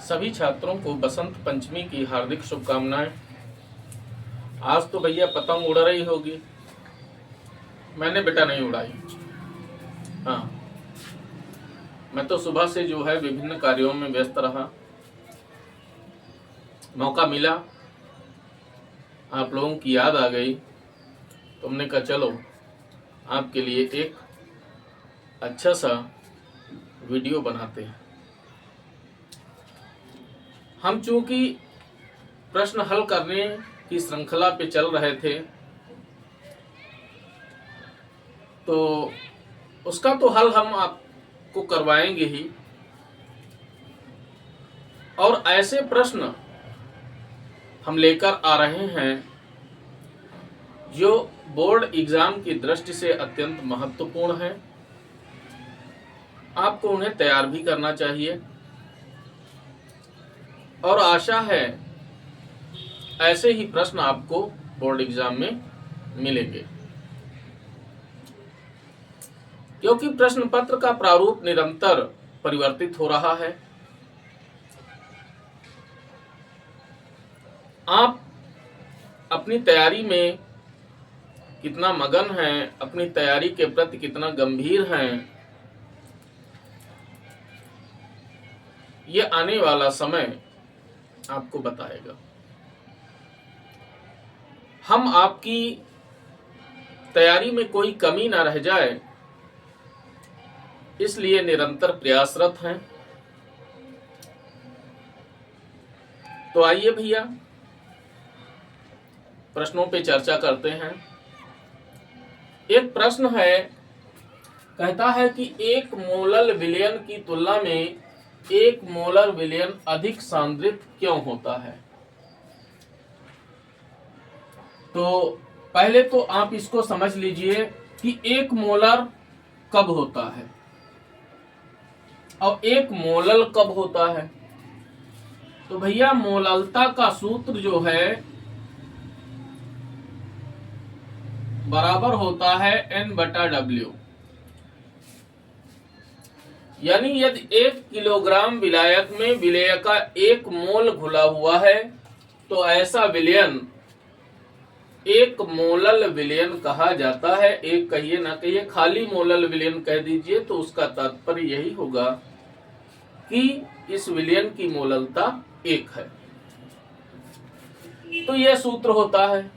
सभी छात्रों को बसंत पंचमी की हार्दिक शुभकामनाएं। आज तो भैया पतंग उड़ रही होगी, मैंने बेटा नहीं उड़ाई। हाँ, मैं तो सुबह से जो है विभिन्न कार्यों में व्यस्त रहा। मौका मिला, आप लोगों की याद आ गई, तुमने कहा चलो आपके लिए एक अच्छा सा वीडियो बनाते हैं। हम चूंकि प्रश्न हल करने की श्रृंखला पे चल रहे थे, तो उसका तो हल हम आपको करवाएंगे ही, और ऐसे प्रश्न हम लेकर आ रहे हैं जो बोर्ड एग्जाम की दृष्टि से अत्यंत महत्वपूर्ण है। आपको उन्हें तैयार भी करना चाहिए और आशा है ऐसे ही प्रश्न आपको बोर्ड एग्जाम में मिलेंगे, क्योंकि प्रश्न पत्र का प्रारूप निरंतर परिवर्तित हो रहा है। आप अपनी तैयारी में कितना मगन हैं, अपनी तैयारी के प्रति कितना गंभीर हैं, ये आने वाला समय आपको बताएगा। हम आपकी तैयारी में कोई कमी ना रह जाए, इसलिए निरंतर प्रयासरत हैं। तो आइए भैया प्रश्नों पे चर्चा करते हैं। एक प्रश्न है, कहता है कि एक मोलर विलयन की तुलना में एक मोलर विलयन अधिक सांद्रित क्यों होता है। तो पहले तो आप इसको समझ लीजिए कि एक मोलर कब होता है और एक मोलल कब होता है। तो भैया मोललता का सूत्र जो है बराबर होता है N/W। यानी यदि 1 किलोग्राम विलायक में विलेय का 1 मोल घुला हुआ है तो ऐसा विलयन एक मोलल विलयन कहा जाता है। एक कहिए ना कहिए, खाली मोलल विलयन कह दीजिए तो उसका तात्पर्य यही होगा कि इस विलयन की मोललता 1 है। तो यह सूत्र होता है।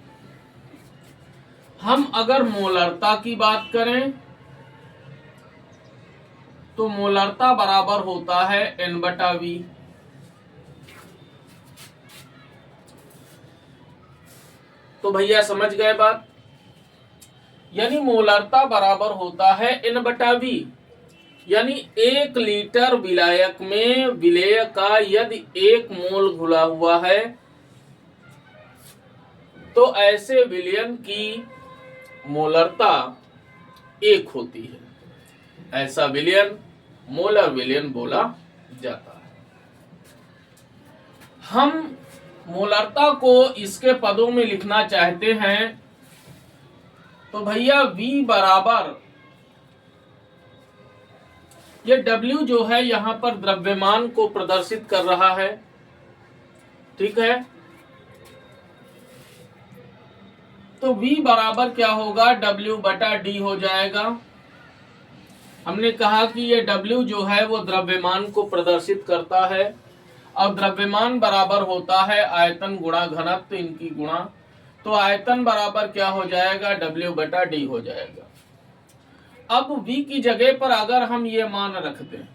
हम अगर मोलरता की बात करें तो मोलरता बराबर होता है N/V। तो भैया समझ गए बात, यानी मोलरता बराबर होता है N/V। यानी 1 लीटर विलायक में विलेय का यदि 1 मोल घुला हुआ है तो ऐसे विलयन की मोलरता 1 होती है। ऐसा विलयन मोलर विलयन बोला जाता है। हम मोलरता को इसके पदों में लिखना चाहते हैं तो भैया V बराबर, ये W जो है यहां पर द्रव्यमान को प्रदर्शित कर रहा है, ठीक है। तो V बराबर क्या होगा, W/D हो जाएगा। हमने कहा कि ये W जो है वो द्रव्यमान को प्रदर्शित करता है और द्रव्यमान बराबर होता है आयतन गुणा घनत्व, इनकी गुणा। तो आयतन बराबर क्या हो जाएगा, W/D हो जाएगा। अब V की जगह पर अगर हम ये मान रख दें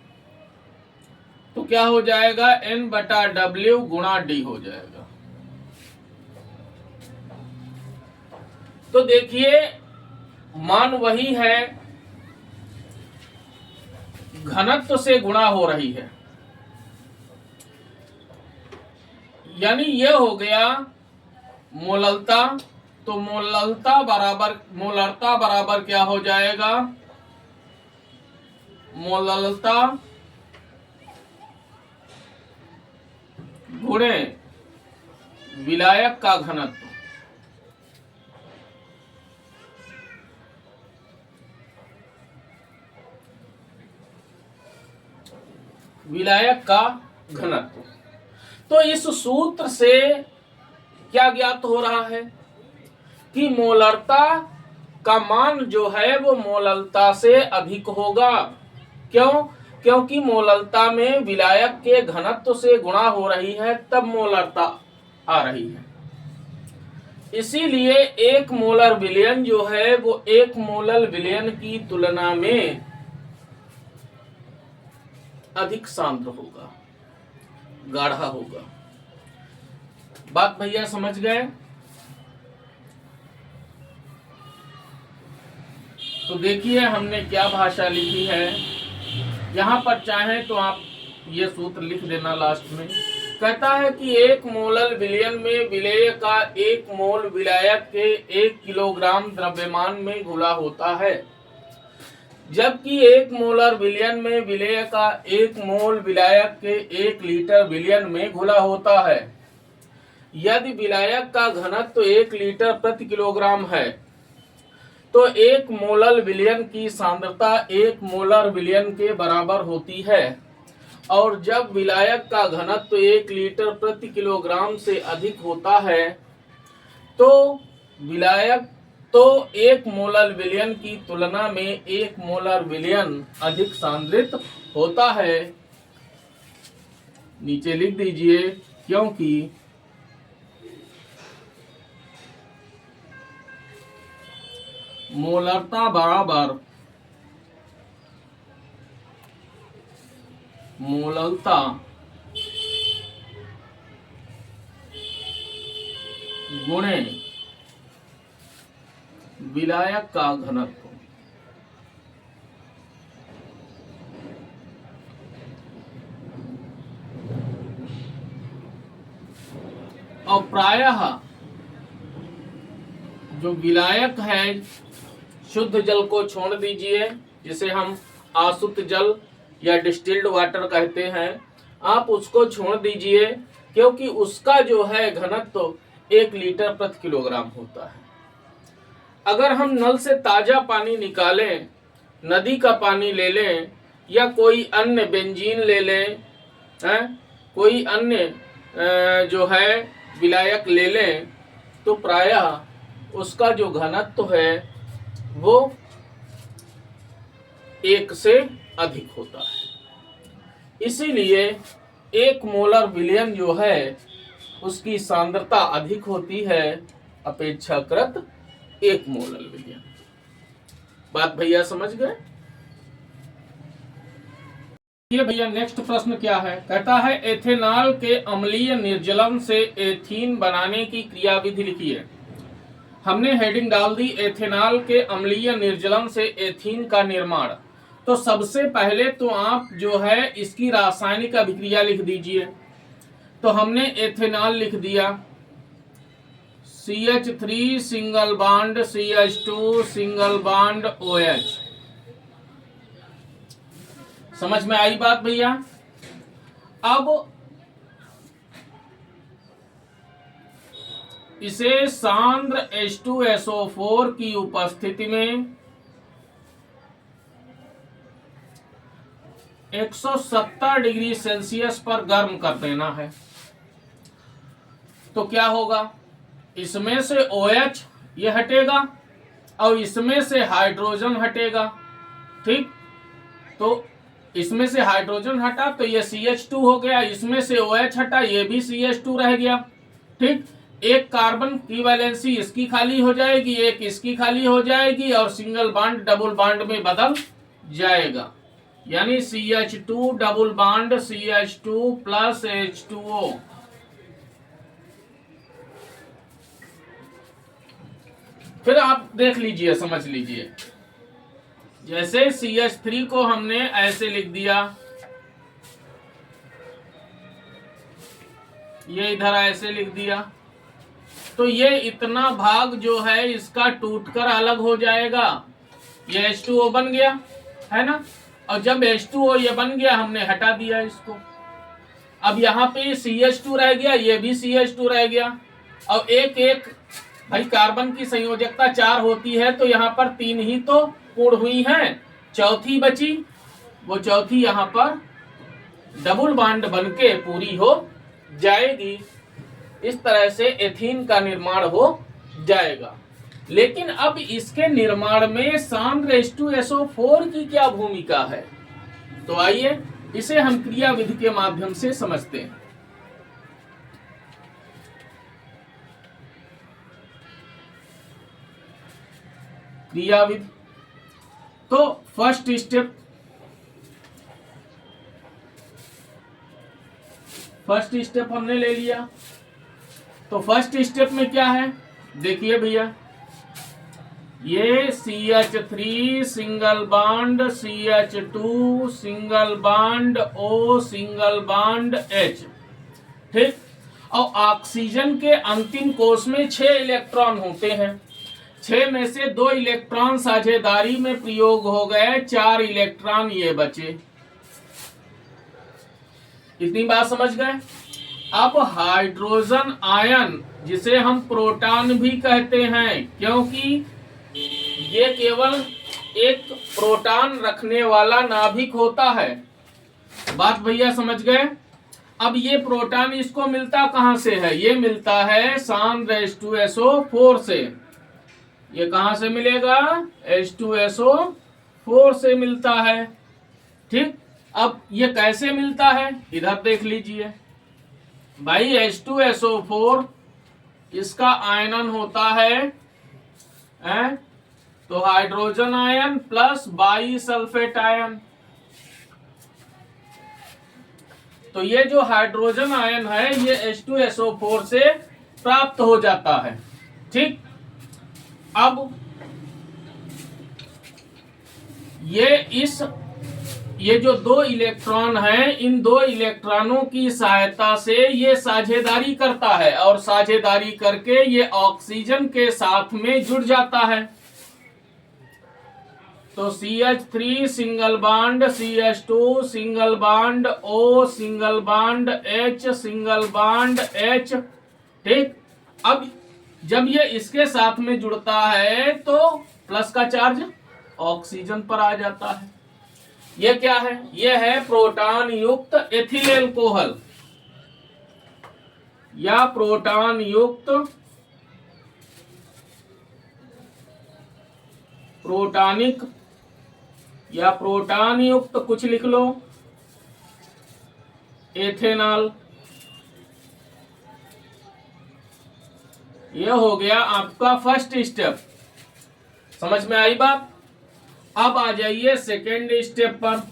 तो क्या हो जाएगा, N/W गुणा D हो जाएगा। तो देखिए मान वही है, घनत्व से गुणा हो रही है, यानी यह हो गया मोललता। तो मोलरता बराबर क्या हो जाएगा, मोललता गुणे विलायक का घनत्व। विलायक का घनत्व तो इस सूत्र से क्या ज्ञात हो रहा है कि मोलरता का मान जो है वो मोललता से अधिक होगा। क्यों? क्योंकि मोललता में विलायक के घनत्व से गुणा हो रही है, तब मोलरता आ रही है। इसीलिए एक मोलर विलयन जो है वो एक मोलर विलयन की तुलना में अधिक सांद्र होगा, गाढ़ा होगा। बात भैया समझ गए? तो देखिए हमने क्या भाषा लिखी है। यहां पर चाहें तो आप ये सूत्र लिख देना लास्ट में। कहता है कि एक मोलर विलयन में विलेय का एक मोल विलायक के 1 किलोग्राम द्रव्यमान में घुला होता है, जबकि एक मोलर विलयन में विलेय का 1 मोल विलायक के 1 लीटर विलयन में घुला होता है। यदि विलायक का घनत्व 1 लीटर प्रति किलोग्राम है तो 1 मोलर विलयन की सांद्रता 1 मोलर विलयन के बराबर होती है, और जब विलायक का घनत्व 1 लीटर प्रति किलोग्राम से अधिक होता है तो 1 मोलर विलयन की तुलना में 1 मोलर विलयन अधिक सांद्रित होता है। नीचे लिख दीजिए, क्योंकि मोलरता बराबर मोललता गुणे विलायक का घनत्व। और प्रायः जो विलायक है, शुद्ध जल को छोड़ दीजिए, जिसे हम आशुद्ध जल या डिस्टिल्ड वाटर कहते हैं, आप उसको छोड़ दीजिए, क्योंकि उसका जो है घनत्व 1 लीटर प्रति किलोग्राम होता है। अगर हम नल से ताजा पानी निकालें, नदी का पानी ले लें या कोई अन्य बेंजीन ले लें, कोई अन्य जो है विलायक ले लें, तो प्रायः उसका जो घनत्व है वो 1 से अधिक होता है। इसीलिए 1 मोलर विलयन जो है उसकी सांद्रता अधिक होती है अपेक्षाकृत 1 मोलर विलयन। बात भैया समझ गए? ये भैया नेक्स्ट प्रश्न क्या है? कहता है एथेनॉल के अम्लीय निर्जलन से एथीन बनाने की क्रियाविधि लिखिए। हमने हेडिंग डाल दी एथेनॉल के अम्लीय निर्जलन से एथीन का निर्माण। तो सबसे पहले तो आप जो है इसकी रासायनिक अभिक्रिया लिख दीजिए। तो हमने एथेनॉल लिख दिया, CH3 single bond CH2 single bond OH। समझ में आई बात भैया? अब इसे सांद्र H2SO4 की उपस्थिति में 170 डिग्री सेल्सियस पर गर्म कर देना है। तो क्या होगा, इसमें से OH ये हटेगा और इसमें से हाइड्रोजन हटेगा। ठीक, तो इसमें से हाइड्रोजन हटा तो ये CH2 हो गया, इसमें से OH हटा ये भी CH2 रह गया। ठीक, एक कार्बन की वैलेंसी इसकी खाली हो जाएगी, एक इसकी खाली हो जाएगी और सिंगल बॉन्ड डबल बॉन्ड में बदल जाएगा, यानी CH2 double bond CH2 plus H2O। फिर आप देख लीजिए, समझ लीजिए, जैसे CH3 को हमने ऐसे लिख दिया, ये इधर ऐसे लिख दिया, तो ये इतना भाग जो है इसका टूटकर अलग हो जाएगा। ये H2O बन गया है ना, और जब H2O ये बन गया हमने हटा दिया इसको। अब यहाँ पे CH2 रह गया, ये भी CH2 रह गया, और एक एक भाई कार्बन की संयोजकता 4 होती है, तो यहाँ पर 3 ही तो पूर्ण हुई हैं, चौथी बची, वो चौथी यहाँ पर डबल बॉन्ड बनके पूरी हो जाएगी, इस तरह से एथीन का निर्माण हो जाएगा। लेकिन अब इसके निर्माण में सांद्र H2SO4 की क्या भूमिका है, तो आइए इसे हम क्रिया विधि के माध्यम से समझते हैं। क्रिया विधि, तो फर्स्ट स्टेप हमने ले लिया। तो फर्स्ट स्टेप में क्या है, देखिए भैया, ये CH3 single bond CH2 single bond O single bond H, ठीक। और ऑक्सीजन के अंतिम कोष में 6 इलेक्ट्रॉन होते हैं, 6 में से 2 इलेक्ट्रॉन साझेदारी में प्रयोग हो गए, 4 इलेक्ट्रॉन ये बचे। इतनी बात समझ गए। अब हाइड्रोजन आयन, जिसे हम प्रोटॉन भी कहते हैं, क्योंकि ये केवल एक प्रोटॉन रखने वाला नाभिक होता है, बात भैया समझ गए। अब ये प्रोटॉन इसको मिलता कहां से है, ये मिलता है सांद्र H2SO4 से। ये कहां से मिलेगा, H2SO4 से मिलता है, ठीक। अब ये कैसे मिलता है, इधर देख लीजिए भाई, H2SO4 इसका आयनन होता है, तो hydrogen ion plus by sulphate ion. तो ये जो हाइड्रोजन आयन है ये H2SO4 से प्राप्त हो जाता है, ठीक। अब ये जो 2 इलेक्ट्रॉन हैं, इन 2 इलेक्ट्रॉनों की सहायता से ये साझेदारी करता है, और साझेदारी करके ये ऑक्सीजन के साथ में जुड़ जाता है। तो CH3 single bond CH2 single bond O single bond H single bond H, ठीक। अब जब ये इसके साथ में जुड़ता है तो प्लस का चार्ज ऑक्सीजन पर आ जाता है। ये क्या है, ये है प्रोटॉन युक्त एथिल एल्कोहल या प्रोटॉन युक्त प्रोटॉनिक या प्रोटॉन युक्त कुछ लिख लो एथेनॉल। यह हो गया आपका फर्स्ट स्टेप, समझ में आई बात। अब आ जाइए सेकेंड स्टेप पर।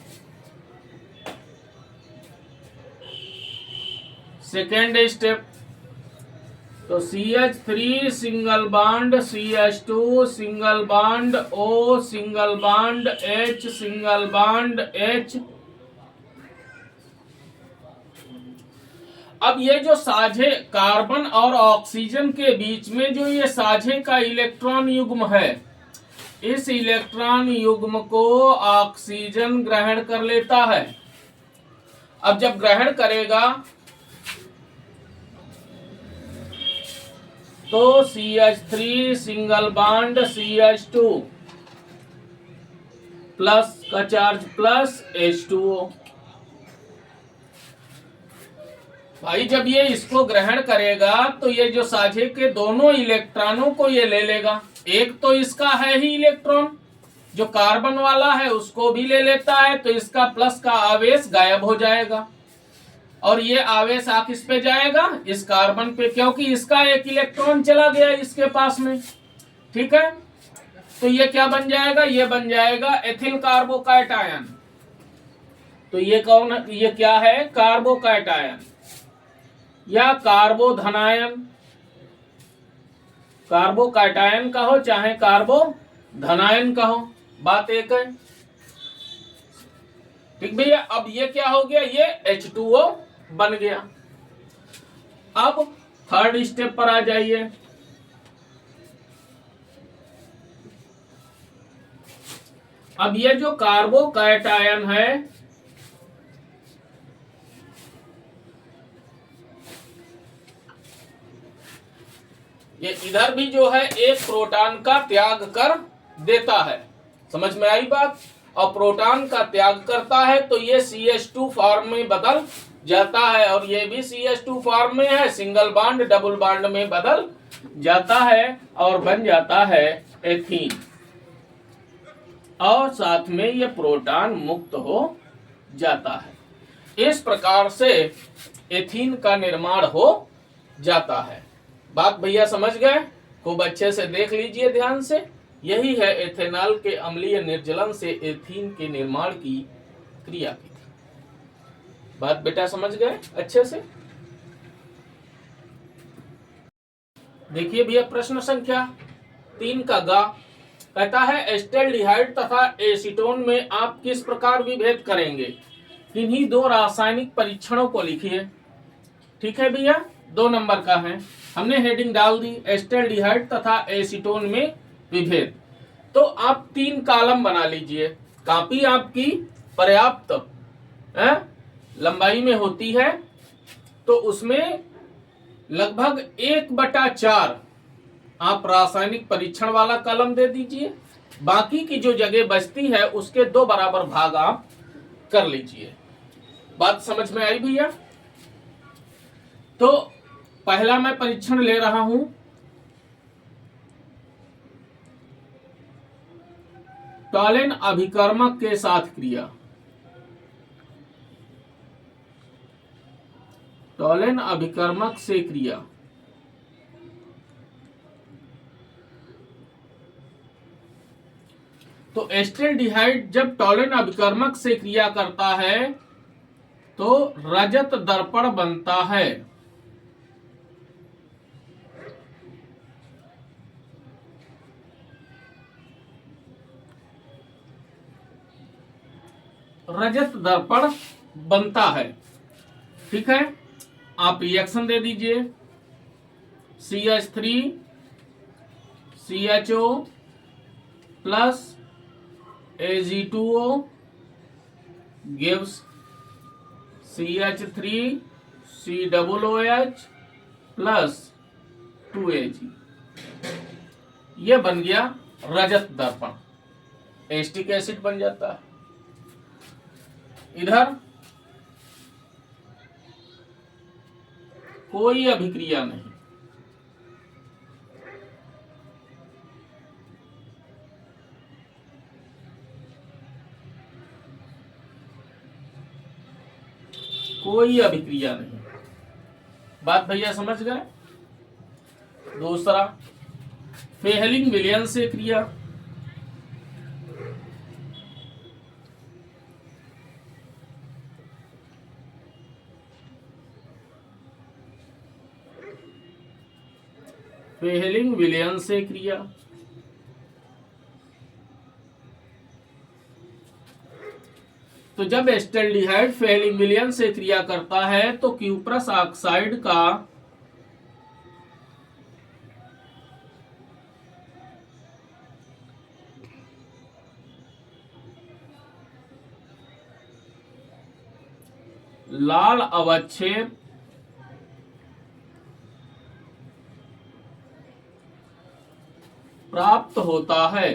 सेकेंड स्टेप, तो CH3 single bond CH2 single bond O single bond H single bond H। अब ये जो साझे कार्बन और ऑक्सीजन के बीच में जो ये साझे का इलेक्ट्रॉन युग्म है, इस इलेक्ट्रॉन युग्म को ऑक्सीजन ग्रहण कर लेता है। अब जब ग्रहण करेगा तो CH3 single bond CH2 plus का चार्ज प्लस H2O। भाई जब ये इसको ग्रहण करेगा तो ये जो साझे के दोनों इलेक्ट्रॉनों को ये ले लेगा। एक तो इसका है ही इलेक्ट्रॉन, जो कार्बन वाला है उसको भी ले लेता है, तो इसका प्लस का आवेश गायब हो जाएगा और ये आवेश किस पे जाएगा, इस कार्बन पे, क्योंकि इसका एक इलेक्ट्रॉन चला गया इसके पास में, ठीक है। तो ये क्या बन जाएगा, ये बन जाएगा एथिल कार्बोकैटायन। तो ये कौन है, ये क्या है, कार्बोकैटायन या कार्बोधनायन। कार्बोकैटायन कहो चाहे कार्बोधनायन कहो, बात एक है, ठीक भैया। अब ये क्या हो गया, ये H2O बन गया। अब थर्ड स्टेप पर आ जाइए। अब ये जो कार्बोकैटायन है, ये इधर भी जो है एक प्रोटॉन का त्याग कर देता है, समझ में आई बात। और प्रोटॉन का त्याग करता है तो ये CH2 फॉर्म में बदल जाता है और ये भी CH2 फॉर्म में है, सिंगल बॉन्ड डबल बॉन्ड में बदल जाता है और बन जाता है एथीन, और साथ में ये प्रोटॉन मुक्त हो जाता है। इस प्रकार से एथीन का निर्माण हो जाता है। बात भैया समझ गए? खूब अच्छे से देख लीजिए ध्यान से। यही है एथेनॉल के अम्लीय निर्जलन से एथीन के निर्माण की क्रिया की। बात बेटा समझ गए अच्छे से? देखिए भैया प्रश्न संख्या 3 का गा कहता है एस्टेल्डिहाइड तथा एसीटोन में आप किस प्रकार विभेद करेंगे? किन्हीं 2 रासायनिक परीक्षणों को लिखिए। ठीक है भैया, 2 नंबर का है। हमने हेडिंग डाल दी एस्टेल्डिहाइड तथा एसीटोन में विभेद। तो आप 3 कॉलम बना लीजिए। कॉपी आपकी पर्याप्त लंबाई में होती है, तो उसमें लगभग 1/4 आप रासायनिक परीक्षण वाला कॉलम दे दीजिए। बाकी की जो जगह बचती है उसके 2 बराबर भाग आप कर लीजिए। बात समझ में आई भैया? तो पहला मैं परीक्षण ले रहा हूं टॉलेन अभिकर्मक के साथ क्रिया। टॉलेन अभिकर्मक से क्रिया। तो एस्टेल्डिहाइड जब टॉलेन अभिकर्मक से क्रिया करता है तो रजत दर्पण बनता है। रजत दर्पण बनता है। ठीक है, आप रिएक्शन दे दीजिए। CH3 CHO plus Ag2O gives CH3 COOH plus 2Ag। ये बन गया रजत दर्पण, एस्टिक एसिड बन जाता है। इधर कोई अभिक्रिया नहीं, कोई अभिक्रिया नहीं। बात भैया समझ गए? दूसरा फेहलिंग विलयन से क्रिया। फेहलिंग विलयन से क्रिया। तो जब एस्टेल्डिहाइड फेहलिंग विलयन से क्रिया करता है तो क्यूप्रस ऑक्साइड का लाल अवक्षेप प्राप्त होता है।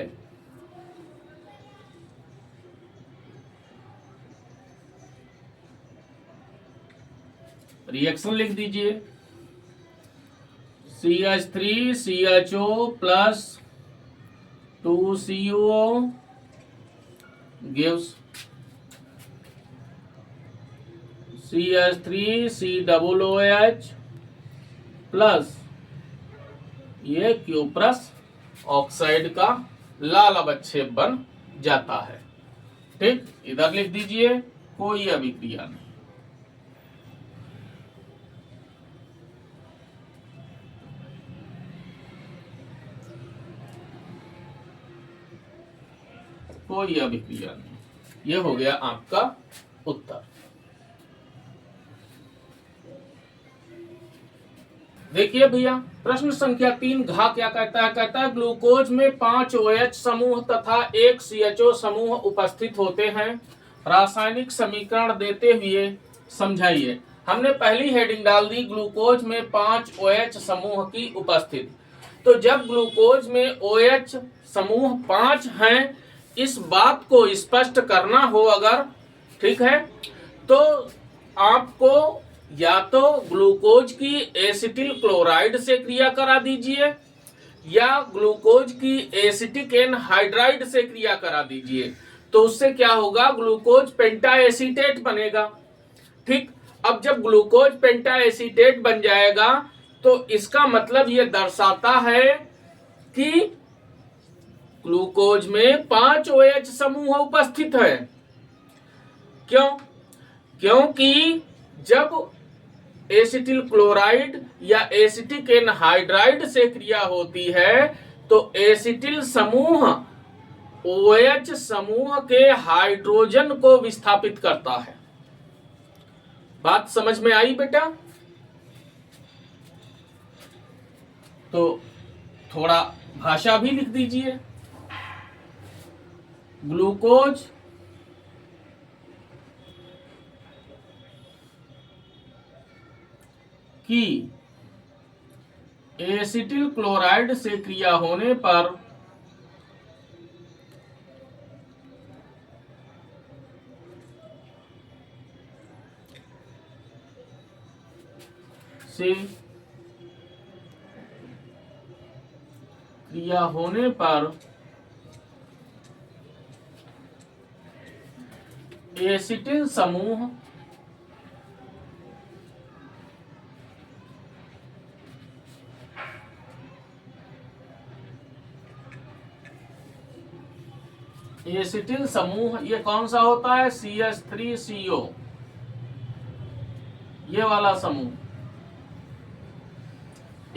रिएक्शन लिख दीजिए। CH3 CHO plus 2CuO gives CH3 COOH plus ये क्यूप्रस ऑक्साइड का लाल अवक्षेप बन जाता है। ठीक, इधर लिख दीजिए कोई अभिक्रिया नहीं। कोई अभिक्रिया नहीं। यह हो गया आपका उत्तर। देखिए भैया प्रश्न संख्या 3 घ क्या कहता है? कहता है ग्लूकोज में 5 OH समूह तथा 1 CHO समूह उपस्थित होते हैं। रासायनिक समीकरण देते हुए समझाइए। हमने पहली हेडिंग डाल दी ग्लूकोज में 5 OH समूह की उपस्थिति। तो जब ग्लूकोज में OH समूह 5 हैं, इस बात को स्पष्ट करना हो अगर, ठीक है, तो आपको या तो ग्लूकोज की एसिटिल क्लोराइड से क्रिया करा दीजिए या ग्लूकोज की एसिटिक एनहाइड्राइड से क्रिया करा दीजिए, तो उससे क्या होगा, ग्लूकोज पेंटा एसीटेट बनेगा। ठीक, अब जब ग्लूकोज पेंटा एसीटेट बन जाएगा तो इसका मतलब यह दर्शाता है कि ग्लूकोज में 5 OH समूह उपस्थित है। क्यों? क्योंकि जब एसिटिल क्लोराइड या एसिटिक एनहाइड्राइड से क्रिया होती है तो एसिटिल समूह OH समूह के हाइड्रोजन को विस्थापित करता है। बात समझ में आई बेटा? तो थोड़ा भाषा भी लिख दीजिए। ग्लूकोज की एसिटिल क्लोराइड से क्रिया होने पर एसिटिल समूह एसिटिल समूह ये कौन सा होता है, CH3CO, ये वाला समूह।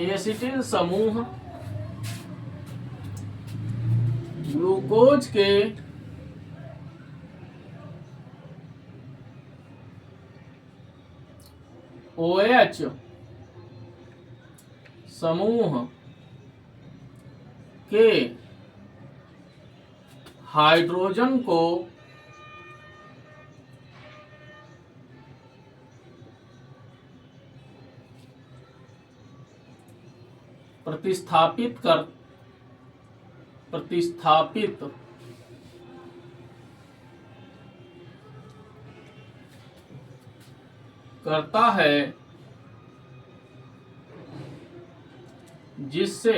एसिटिल समूह ग्लूकोज के OH समूह के हाइड्रोजन को प्रतिस्थापित करता है, जिससे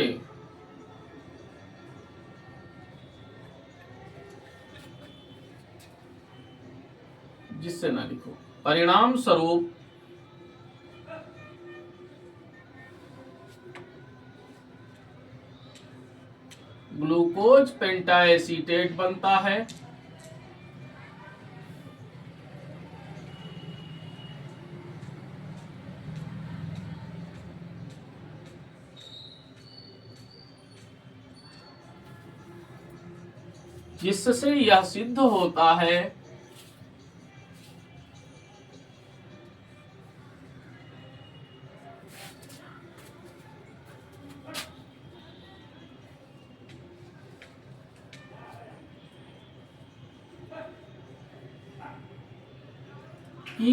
ना लिखो, परिणाम स्वरूप ग्लूकोज पेंटाएसीटेट बनता है। जिससे यह सिद्ध होता है कि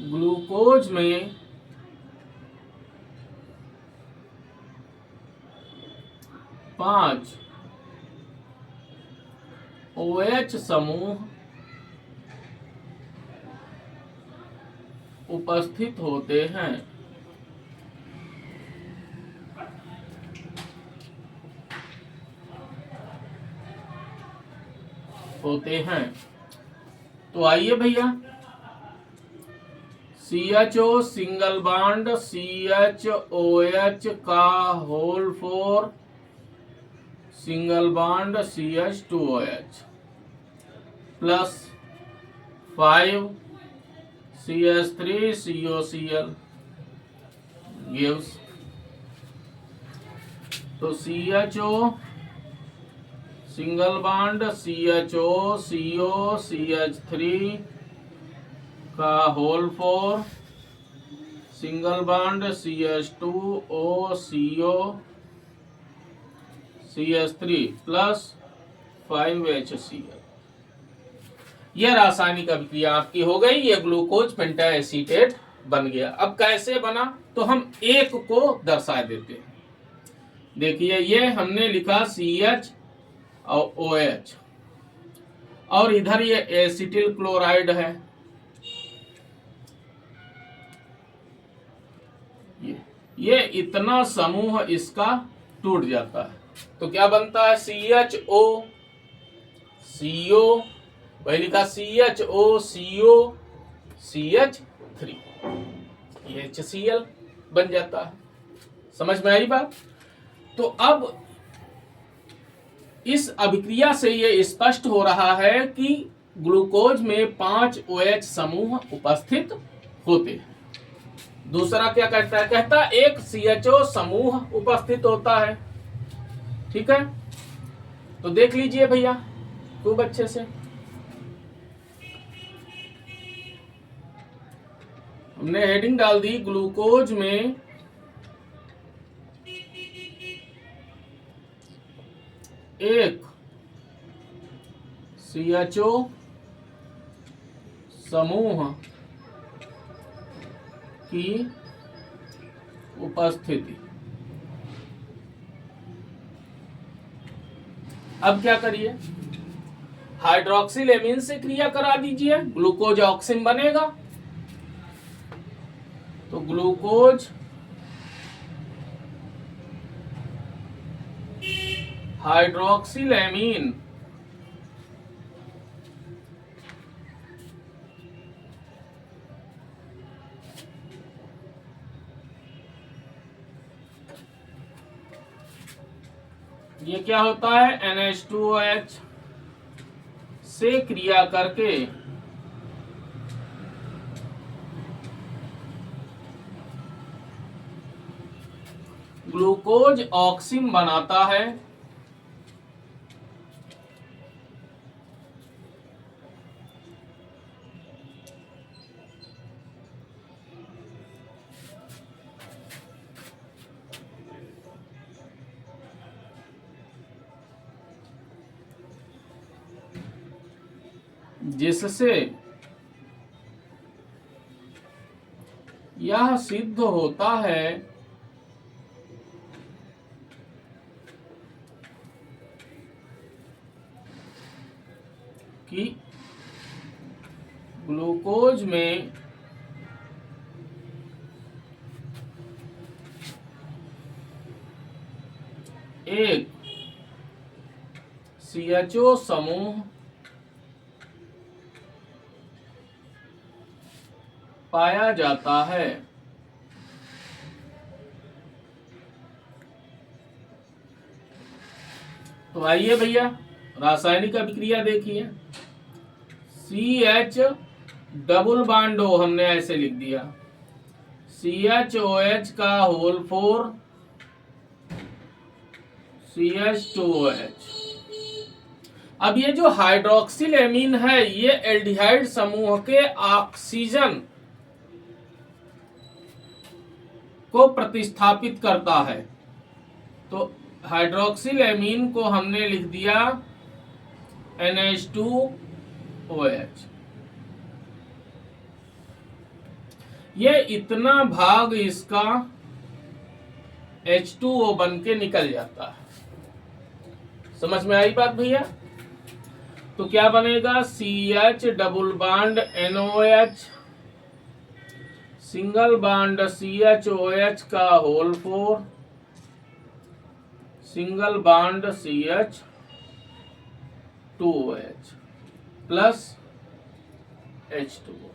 ग्लूकोज में पांच OH समूह उपस्थित होते हैं। तो आइए भैया, CHO सिंगल बॉन्ड CHOH का whole 4 single bond CH2OH plus 5 CH3COCl gives, तो CHO single bond CHO CO CH3 का whole 4 single bond CH2O CO CH3 plus 5HCl। यह रासायनिक अभिक्रिया आपकी हो गई, यह ग्लूकोज पेंटाएसीटेट बन गया। अब कैसे बना, तो हम एक को दर्शा देते हैं। देखिए, ये हमने लिखा CH और OH, और इधर ये एसिटिल क्लोराइड है, ये इतना समूह इसका टूट जाता है तो क्या बनता है, CHO, CO, वही लिखा CHO, CO, CH3, ये HCl बन जाता है। समझ में आई बात? तो अब इस अभिक्रिया से ये स्पष्ट हो रहा है कि ग्लूकोज में 5 OH समूह उपस्थित होते हैं। दूसरा क्या कहता है, कहता है एक CHO समूह उपस्थित होता है। ठीक है, तो देख लीजिए भैया खूब अच्छे से। हमने हेडिंग डाल दी, ग्लूकोज में एक CHO समूह की उपस्थिति। अब क्या करिए, हाइड्रोक्सिल एमीन से क्रिया करा दीजिए, ग्लूकोज ऑक्सिन बनेगा। तो ग्लूकोज हाइड्रोक्सिल एमीन ये क्या होता है, NH2OH से क्रिया करके ग्लूकोज ऑक्सिन बनाता है। जिससे यह सिद्ध होता है कि ग्लूकोज में एक CHO समूह पाया जाता है। तो आइए भैया रासायनिक अभिक्रिया देखिए। CH डबल बॉन्ड O हमने ऐसे लिख दिया, CHOH का होल 4 CH2OH। अब ये जो हाइड्रोक्सिल एमीन है ये एल्डिहाइड समूह के ऑक्सीजन को प्रतिस्थापित करता है। तो हाइड्रोक्सिल एमीन को हमने लिख दिया NH2OH। ये इतना भाग इसका H2O बन के निकल जाता है। समझ में आई बात भैया? तो क्या बनेगा, CH double bond NOH single bond CHOH का whole 4 single bond CH2OH plus H2O।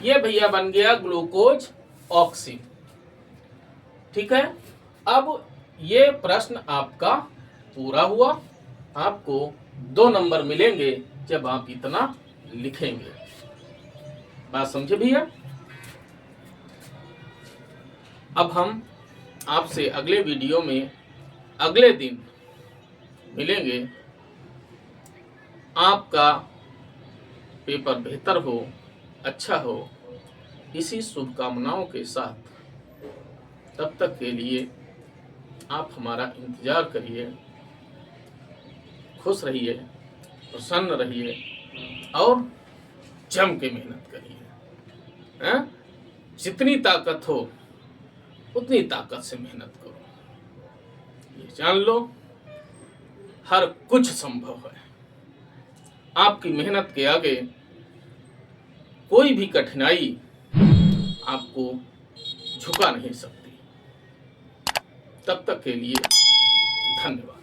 ये भैया बन गया ग्लूकोज ऑक्सिन। ठीक है, अब ये प्रश्न आपका पूरा हुआ। आपको 2 नंबर मिलेंगे जब आप इतना लिखेंगे। बात समझे भैया? अब हम आपसे अगले वीडियो में अगले दिन मिलेंगे। आपका पेपर बेहतर हो, अच्छा हो, इसी शुभकामनाओं के साथ तब तक के लिए आप हमारा इंतजार करिए। खुश रहिए, प्रसन्न रहिए और जम के मेहनत करिए। जितनी ताकत हो उतनी ताकत से मेहनत करो। ये जान लो हर कुछ संभव है। आपकी मेहनत के आगे कोई भी कठिनाई आपको झुका नहीं सकती। तब तक के लिए धन्यवाद।